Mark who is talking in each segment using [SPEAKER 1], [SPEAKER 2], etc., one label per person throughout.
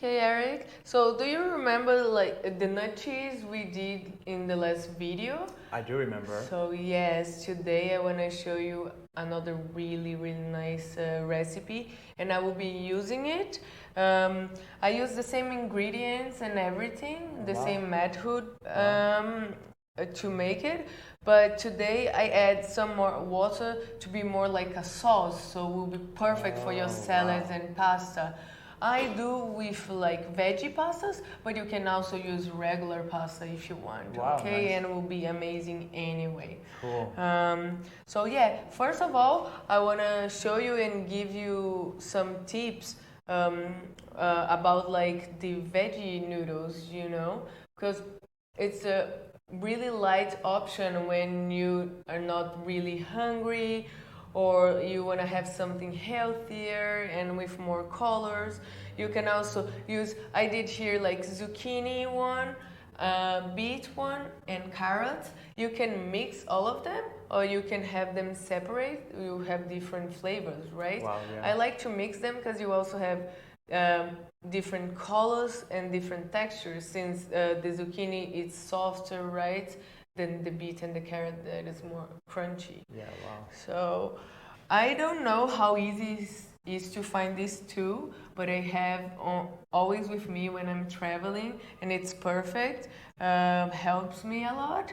[SPEAKER 1] Okay, Eric. So do you remember like the nut cheese we did in the last video?
[SPEAKER 2] I do remember.
[SPEAKER 1] So yes, today I want to show you another really nice recipe, and I will be using it. I use the same ingredients and everything, the same method to make it, but today I add some more water to be more like a sauce, so it will be perfect for your salads and pasta. I do with like veggie pastas, but you can also use regular pasta if you want, okay?
[SPEAKER 2] Nice.
[SPEAKER 1] And it will be amazing anyway.
[SPEAKER 2] Cool.
[SPEAKER 1] So yeah, first of all, I want to show you and give you some tips about like the veggie noodles, you know, because it's a really light option when you are not really hungry or you want to have something healthier and with more colors. You can also use, I did here like zucchini one, beet one, and carrots. You can mix all of them or you can have them separate. You have different flavors, right?
[SPEAKER 2] Wow, yeah.
[SPEAKER 1] I like to mix them because you also have different colors and different textures, since the zucchini is softer, right, than the beet and the carrot that is more crunchy.
[SPEAKER 2] Yeah, wow.
[SPEAKER 1] So I don't know how easy it is to find these two, but I have always with me when I'm traveling, and it's perfect. Helps me a lot.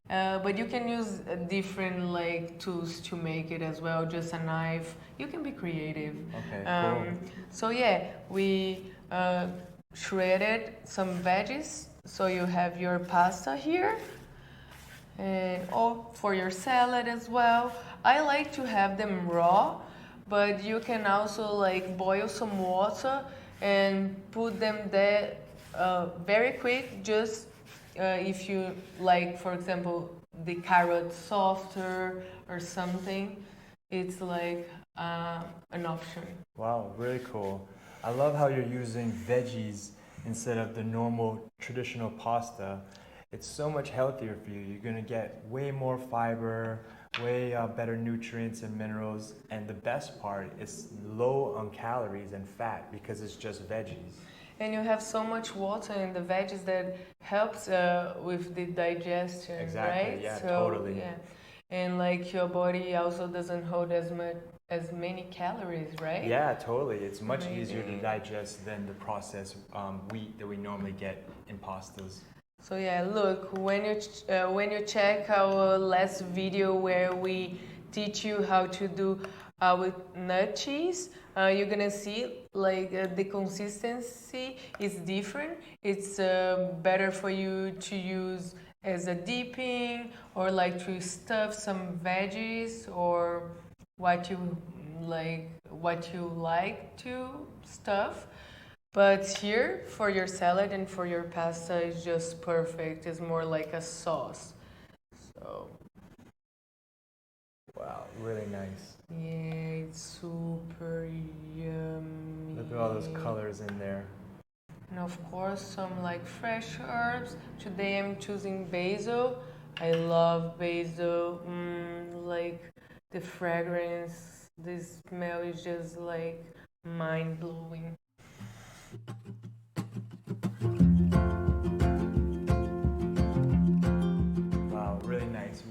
[SPEAKER 1] But you can use different like tools to make it as well, just a knife. You can be creative.
[SPEAKER 2] Okay, cool.
[SPEAKER 1] So yeah, we shredded some veggies. So you have your pasta here, and for your salad as well. I like to have them raw, but you can also like boil some water and put them there very quick, just if you like, for example, the carrot softer or something, it's like an option.
[SPEAKER 2] Wow, really cool. I love how you're using veggies instead of the normal traditional pasta. It's so much healthier for you. You're gonna get way more fiber, way better nutrients and minerals, and the best part is low on calories and fat because it's just veggies.
[SPEAKER 1] And you have so much water in the veggies that helps with the digestion,
[SPEAKER 2] Exactly,
[SPEAKER 1] right?
[SPEAKER 2] yeah,
[SPEAKER 1] So,
[SPEAKER 2] totally.
[SPEAKER 1] yeah. And like your body also doesn't hold as many calories, right?
[SPEAKER 2] Yeah, totally. It's much
[SPEAKER 1] Amazing.
[SPEAKER 2] easier to digest than the processed wheat that we normally get in pastas.
[SPEAKER 1] So yeah, look, when you check our last video where we teach you how to do with nut cheese, you're gonna see like the consistency is different. It's better for you to use as a dipping, or like to stuff some veggies, or what you like to stuff. But here, for your salad and for your pasta, it's just perfect. It's more like a sauce. So
[SPEAKER 2] Wow, really nice.
[SPEAKER 1] yeah, it's super yummy.
[SPEAKER 2] Look at all those colors in there.
[SPEAKER 1] And of course, some like fresh herbs. Today I'm choosing basil. I love basil. Like the fragrance, the smell is just like mind blowing.
[SPEAKER 2] Wow, really nice.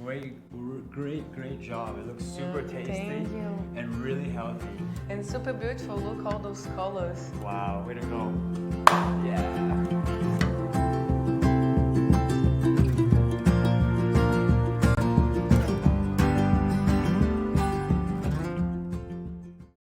[SPEAKER 2] Great job. It looks super tasty
[SPEAKER 1] Thank you.
[SPEAKER 2] and really healthy.
[SPEAKER 1] And super beautiful. Look all those colors.
[SPEAKER 2] Wow, way to go.